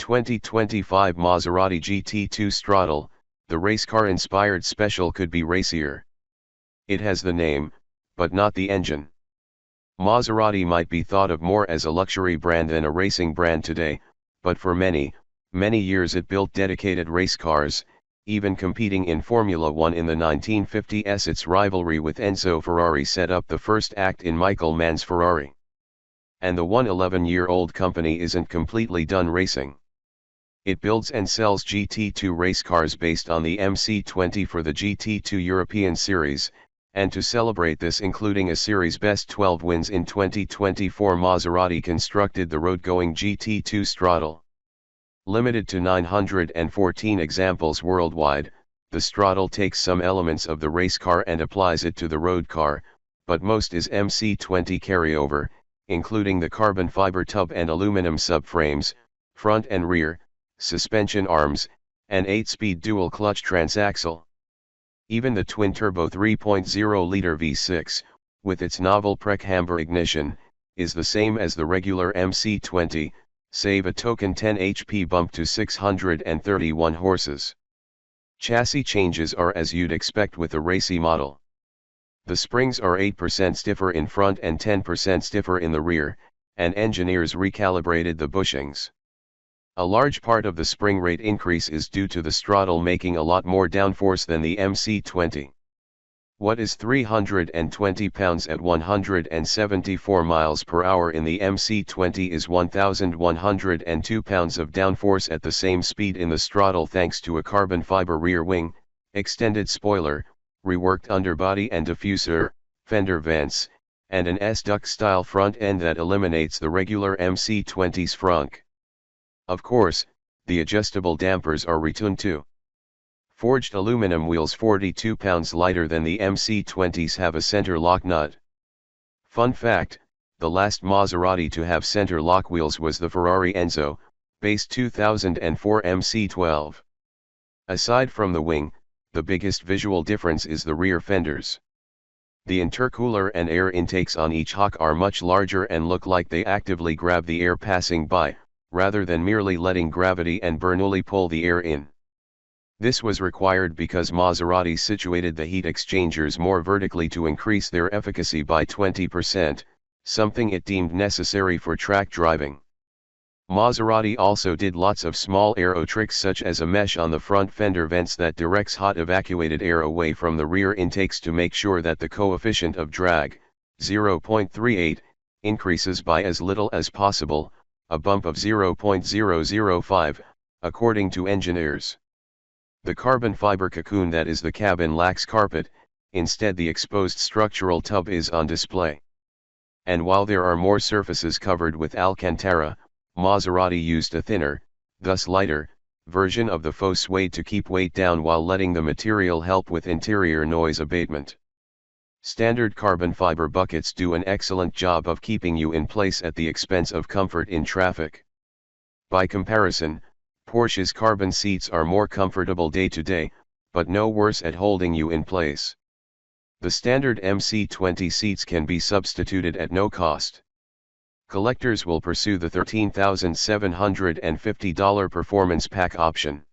2025 Maserati GT2 Stradale, the race car-inspired special could be racier. It has the name, but not the engine. Maserati might be thought of more as a luxury brand than a racing brand today, but for many, many years it built dedicated race cars, even competing in Formula One in the 1950s. Its rivalry with Enzo Ferrari set up the first act in Michael Mann's Ferrari. And the 111-year-old company isn't completely done racing. It builds and sells GT2 race cars based on the MC20 for the GT2 European Series, and to celebrate this, including a series best 12 wins in 2024, Maserati constructed the road-going GT2 Stradale. Limited to 914 examples worldwide, the Stradale takes some elements of the race car and applies it to the road car, but most is MC20 carryover, including the carbon fiber tub and aluminum subframes, front and rear, suspension arms, and 8-speed dual-clutch transaxle. Even the twin-turbo 3.0-liter V6, with its novel Prechamber ignition, is the same as the regular MC20, save a token 10 HP bump to 631 horses. Chassis changes are as you'd expect with a racy model. The springs are 8% stiffer in front and 10% stiffer in the rear, and engineers recalibrated the bushings. A large part of the spring rate increase is due to the Stradale making a lot more downforce than the MC20. What is 320 pounds at 174 miles per hour in the MC20 is 1,102 pounds of downforce at the same speed in the Stradale, thanks to a carbon fiber rear wing, extended spoiler, reworked underbody and diffuser, fender vents, and an S-duct-style front end that eliminates the regular MC20's frunk. Of course, the adjustable dampers are retuned too. Forged aluminum wheels 42 pounds lighter than the MC20s have a center lock nut. Fun fact, the last Maserati to have center lock wheels was the Ferrari Enzo, base 2004 MC12. Aside from the wing, the biggest visual difference is the rear fenders. The intercooler and air intakes on each hock are much larger and look like they actively grab the air passing by, rather than merely letting gravity and Bernoulli pull the air in. This was required because Maserati situated the heat exchangers more vertically to increase their efficacy by 20%, something it deemed necessary for track driving. Maserati also did lots of small aero tricks, such as a mesh on the front fender vents that directs hot evacuated air away from the rear intakes to make sure that the coefficient of drag, 0.38, increases by as little as possible, a bump of 0.005, according to engineers. The carbon fiber cocoon that is the cabin lacks carpet, instead the exposed structural tub is on display. And while there are more surfaces covered with Alcantara, Maserati used a thinner, thus lighter, version of the faux suede to keep weight down while letting the material help with interior noise abatement. Standard carbon fiber buckets do an excellent job of keeping you in place at the expense of comfort in traffic. By comparison, Porsche's carbon seats are more comfortable day to day, but no worse at holding you in place. The standard MC20 seats can be substituted at no cost. Collectors will pursue the $13,750 Performance Pack option.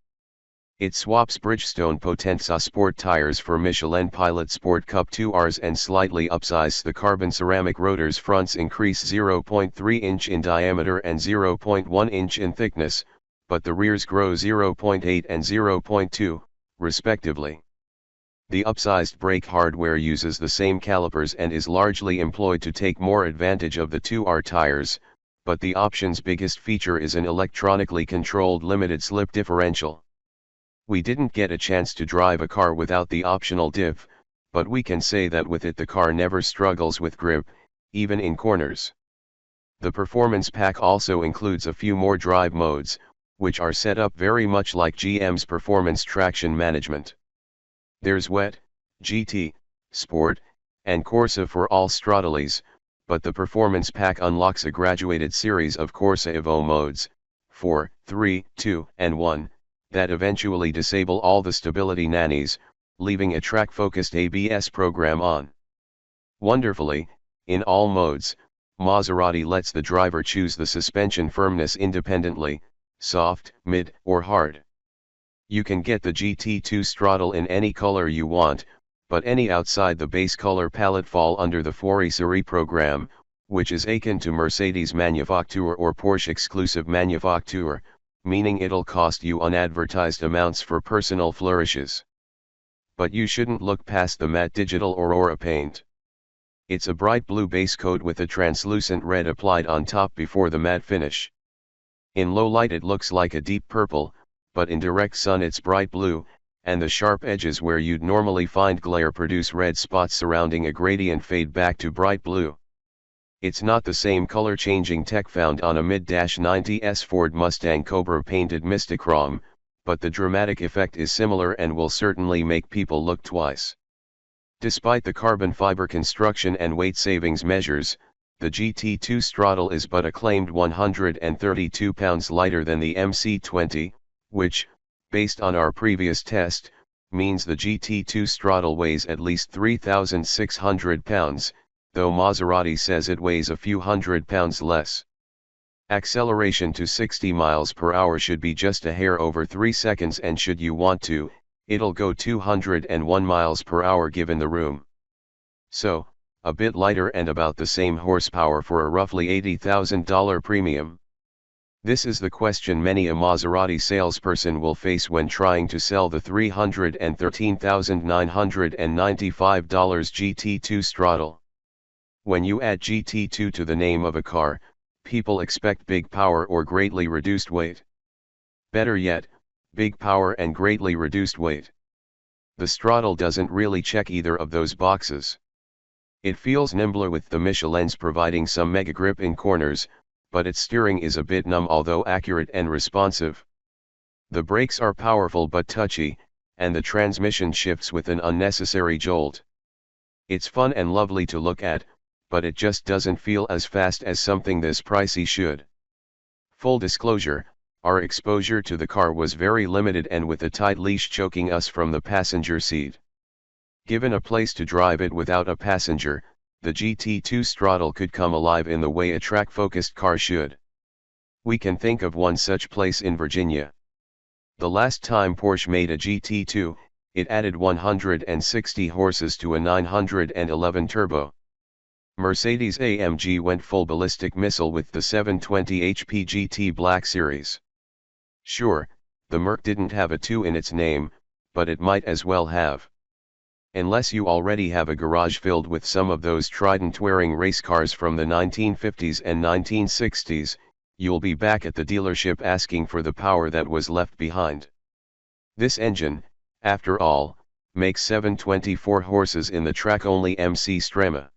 It swaps Bridgestone Potenza Sport tires for Michelin Pilot Sport Cup 2Rs and slightly upsizes the carbon ceramic rotors. Fronts increase 0.3 inch in diameter and 0.1 inch in thickness, but the rears grow 0.8 and 0.2, respectively. The upsized brake hardware uses the same calipers and is largely employed to take more advantage of the 2R tires, but the option's biggest feature is an electronically controlled limited slip differential. We didn't get a chance to drive a car without the optional diff, but we can say that with it the car never struggles with grip, even in corners. The Performance Pack also includes a few more drive modes, which are set up very much like GM's Performance Traction Management. There's Wet, GT, Sport, and Corsa for all Stradales, but the Performance Pack unlocks a graduated series of Corsa Evo modes, 4, 3, 2, and 1, that eventually disable all the stability nannies, leaving a track-focused ABS program on. Wonderfully, in all modes, Maserati lets the driver choose the suspension firmness independently, soft, mid, or hard. You can get the GT2 Stradale in any color you want, but any outside the base color palette fall under the Fori Série program, which is akin to Mercedes Manufacture or Porsche exclusive Manufacture, meaning it'll cost you unadvertised amounts for personal flourishes. But you shouldn't look past the matte digital Aurora paint. It's a bright blue base coat with a translucent red applied on top before the matte finish. In low light it looks like a deep purple, but in direct sun it's bright blue, and the sharp edges where you'd normally find glare produce red spots surrounding a gradient fade back to bright blue. It's not the same color changing tech found on a mid-90s Ford Mustang Cobra painted Mistachrome, but the dramatic effect is similar and will certainly make people look twice. Despite the carbon fiber construction and weight savings measures, the GT2 Stradale is but a claimed 132 pounds lighter than the MC20, which, based on our previous test, means the GT2 Stradale weighs at least 3,600 pounds, though Maserati says it weighs a few hundred pounds less. Acceleration to 60 miles per hour should be just a hair over 3 seconds, and should you want to, it'll go 201 miles per hour given the room. So, a bit lighter and about the same horsepower for a roughly $80,000 premium. This is the question many a Maserati salesperson will face when trying to sell the $313,995 GT2 Stradale. When you add GT2 to the name of a car, people expect big power or greatly reduced weight. Better yet, big power and greatly reduced weight. The Stradale doesn't really check either of those boxes. It feels nimbler with the Michelin's providing some mega grip in corners, but its steering is a bit numb although accurate and responsive. The brakes are powerful but touchy, and the transmission shifts with an unnecessary jolt. It's fun and lovely to look at, but it just doesn't feel as fast as something this pricey should. Full disclosure, our exposure to the car was very limited and with a tight leash choking us from the passenger seat. Given a place to drive it without a passenger, the GT2 Stradale could come alive in the way a track-focused car should. We can think of one such place in Virginia. The last time Porsche made a GT2, it added 160 horses to a 911 turbo. Mercedes-AMG went full ballistic missile with the 720 HP GT Black Series. Sure, the Merc didn't have a 2 in its name, but it might as well have. Unless you already have a garage filled with some of those trident-wearing race cars from the 1950s and 1960s, you'll be back at the dealership asking for the power that was left behind. This engine, after all, makes 724 horses in the track-only MC Strema.